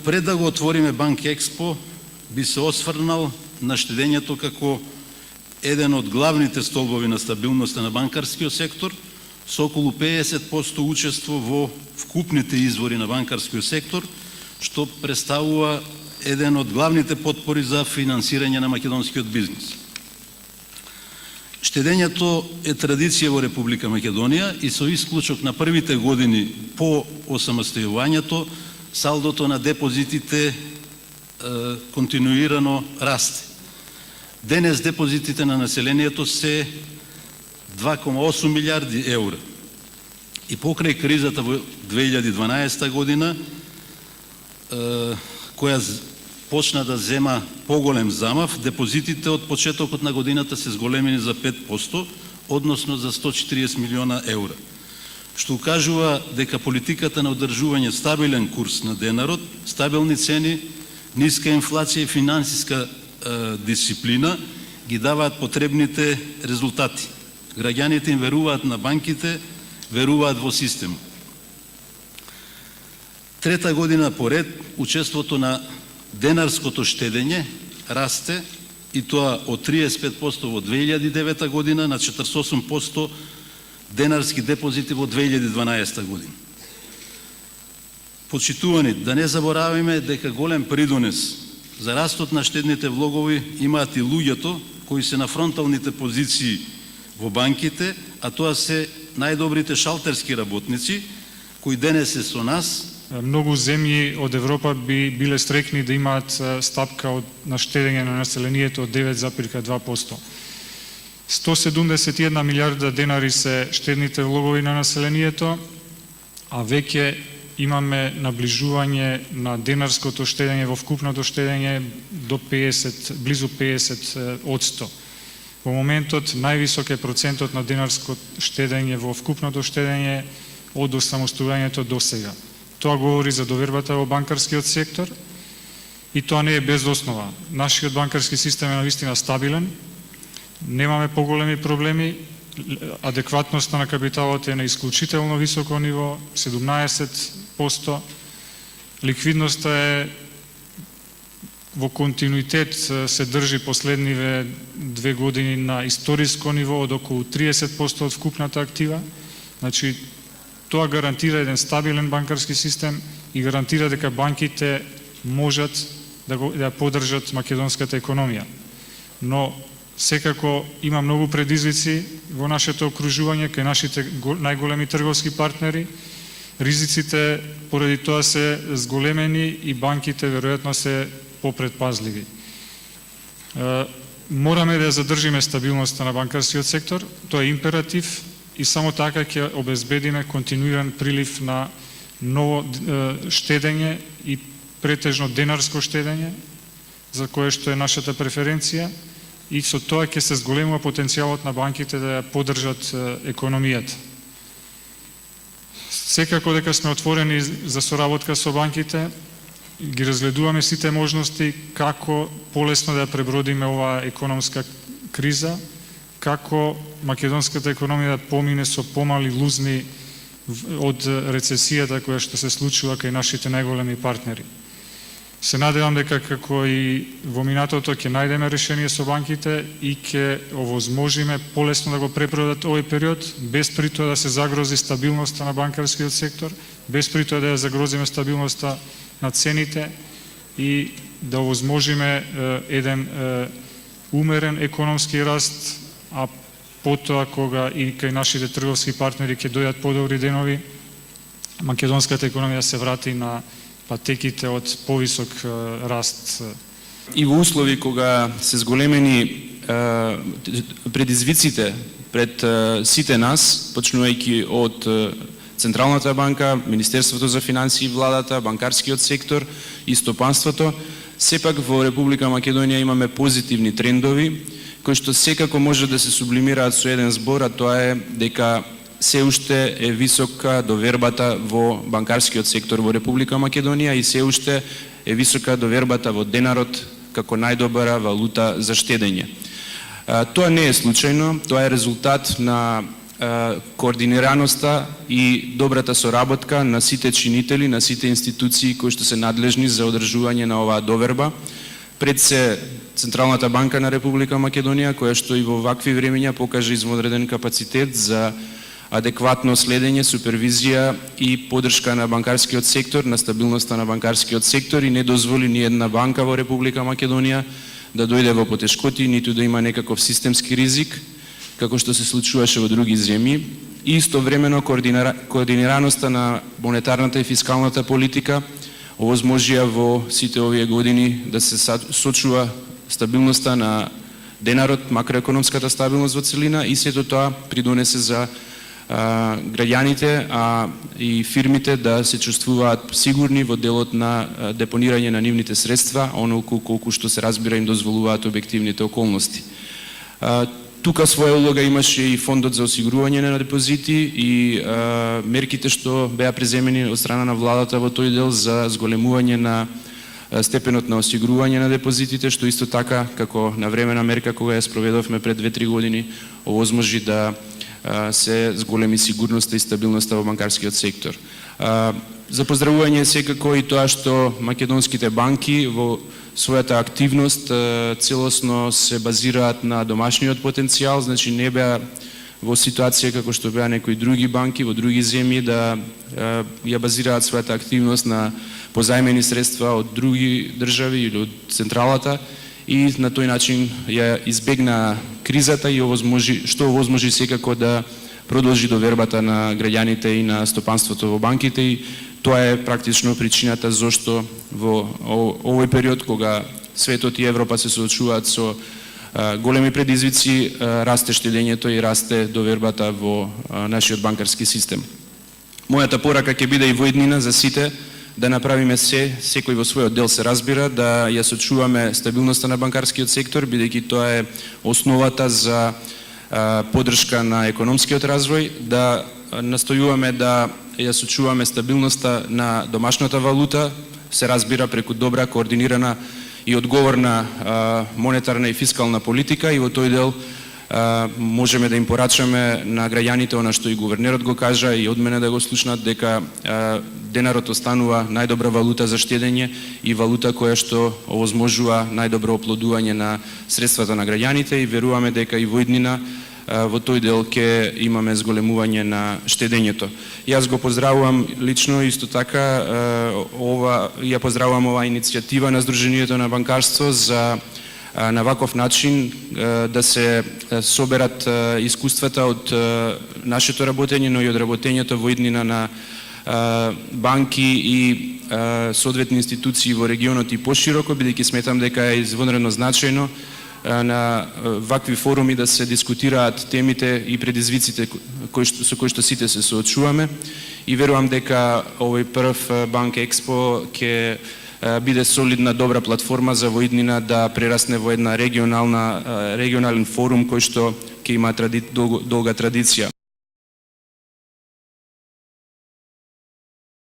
Пред да го отвориме Банк Експо, би се осврнал на штедењето како еден од главните столбови на стабилноста на банкарскиот сектор, со околу 50% учество во вкупните извори на банкарскиот сектор, што представува еден од главните подпори за финансирање на македонскиот бизнис. Штедењето е традиција во Република Македонија и со исклучок на првите години по осамостојувањето, салдото на депозитите континуирано расте. Денес депозитите на населението се 2,8 милиарди евра. И покрај кризата во 2012 година, која почна да зема поголем замав, депозитите од почетокот на годината се зголемени за 5%, односно за 140 милиона евра. Што укажува дека политиката на одржување стабилен курс на денарот, стабилни цени, ниска инфлација и финансиска дисциплина ги даваат потребните резултати. Граѓаните им веруваат на банките, веруваат во системот. Трета година поред, учеството на денарското штедење расте и тоа од 35% во 2009 година на 48% денарски депозити во 2012 година. Почитувани, да не забораваме дека голем придонес за растот на штедните влогови имаат и луѓето кои се на фронталните позиции во банките, а тоа се најдобрите шалтерски работници кои денес се со нас. Многу земји од Европа би биле стрекни да имаат стапка на штедење на населението од 9,2%. 171 милиарда денари се штедните влогови на населението, а веќе имаме наближување на денарското штедење во вкупното штедење до 50, близу 50%. Во моментот највисок е процентот на денарско штедење во вкупното штедење од осамостојувањето до сега. Тоа говори за довербата во банкарскиот сектор и тоа не е без основа. Нашиот банкарски систем е навистина стабилен, немаме поголеми проблеми, адекватноста на капиталот е на исклучително високо ниво, 17%, ликвидноста е во континуитет се држи последниве 2 години на историско ниво од околу 30% од вкупната актива. Значи, тоа гарантира еден стабилен банкарски систем и гарантира дека банките можат да поддржат македонската економија. Но секако има многу предизвици во нашето окружување кај нашите најголеми трговски партнери. Ризиците поради тоа се зголемени и банките веројатно се попредпазливи. Мораме да задржиме стабилноста на банкарскиот сектор, тоа е императив и само така ќе обезбедиме континуиран прилив на ново штедење и претежно денарско штедење, за кое што е нашата преференција, и со тоа ќе се зголемува потенцијалот на банките да ја поддржат економијата. Секако дека сме отворени за соработка со банките, ги разгледуваме сите можности како полесно да пребродиме оваа економска криза, како македонската економија да помине со помали лузни од рецесијата која што се случува кај нашите најголеми партнери. Се надевам дека како и во минатото ќе најдеме решение со банките и ќе овозможиме полесно да го пребродат овој период, без при тоа да се загрози стабилноста на банкарскиот сектор, без при тоа да ја загрозиме стабилноста на цените и да овозможиме еден умерен економски раст, а потоа кога и кај нашите трговски партнери ќе дојдат подобри денови, македонската економија се врати на патеките од повисок раст. И во услови кога се зголемени предизвиците пред сите нас, почнувајќи од Централната банка, Министерството за финансии, владата, банкарскиот сектор и стопанството, сепак во Република Македонија имаме позитивни трендови, кои што секако може да се сублимираат со еден збор, а тоа е дека се уште е висока довербата во банкарскиот сектор во Република Македонија и се уште е висока довербата во денарот како најдобра валута за штедење. Тоа не е случајно, тоа е резултат на координираноста и добрата соработка на сите чинители, на сите институции кои што се надлежни за одржување на оваа доверба. Пред се Централната банка на Република Македонија, која што и во вакви времења покажа извонреден капацитет за адекватно следење, супервизија и поддршка на банкарскиот сектор, на стабилноста на банкарскиот сектор и не дозволи ни една банка во Република Македонија да дојде во потешкоти, ниту да има некаков системски ризик, како што се случуваше во други земји. И истовремено координираноста на монетарната и фискалната политика овозможија во сите овие години да се сочува стабилноста на денарот, макроекономската стабилност во целина и сето тоа придонесе за граѓаните и фирмите да се чувствуваат сигурни во делот на депонирање на нивните средства, онолку колку што се разбира им дозволуваат објективните околности. Тука своја улога имаше и фондот за осигурување на депозити и мерките што беа преземени од страна на владата во тој дел за зголемување на степенот на осигурување на депозитите, што исто така како навремена мерка кога ја спроведовме пред 2-3 години овозможи да се зголеми сигурноста и стабилноста во банкарскиот сектор. За поздравување секако и тоа што македонските банки во својата активност целосно се базираат на домашниот потенцијал, значи не беа во ситуација како што беа некои други банки во други земји да ја базираат својата активност на позајмени средства од други држави или од централата и на тој начин ја избегна кризата и што овозможи секако да продолжи довербата на граѓаните и на стопанството во банките и тоа е практично причината зошто во овој период кога светот и Европа се соочуваат со големи предизвици, расте штедењето и расте довербата во нашиот банкарски систем. Мојата порака ќе биде и во иднина за сите да направиме секој во својот дел се разбира, да ја сочуваме стабилноста на банкарскиот сектор, бидејќи тоа е основата за поддршка на економскиот развој, да настојуваме да ја сочуваме стабилноста на домашната валута, се разбира преку добра, координирана и одговорна монетарна и фискална политика и во тој дел можеме да им порачаме на граѓаните она што и гувернерот го кажа и од мене да го слушнат дека денарот останува најдобра валута за штедење и валута која што овозможува најдобро оплодување на средствата на граѓаните и веруваме дека и во иднина во тој дел ќе имаме зголемување на штедењето. Јас го поздравувам лично исто така ја поздравувам оваа иницијатива на Сдруженијето на банкарство за на ваков начин да се соберат искуствата од нашето работење, но и од работењето во иднина на банки и соодветни институции во регионот и пошироко, бидејќи сметам дека е извонредно значајно на вакви форуми да се дискутираат темите и предизвиците со кои што сите се соочуваме и верувам дека овој прв Банк Експо ќе биде солидна добра платформа за во иднина да прерасне во една регионален форум кој што ќе има долга традиција.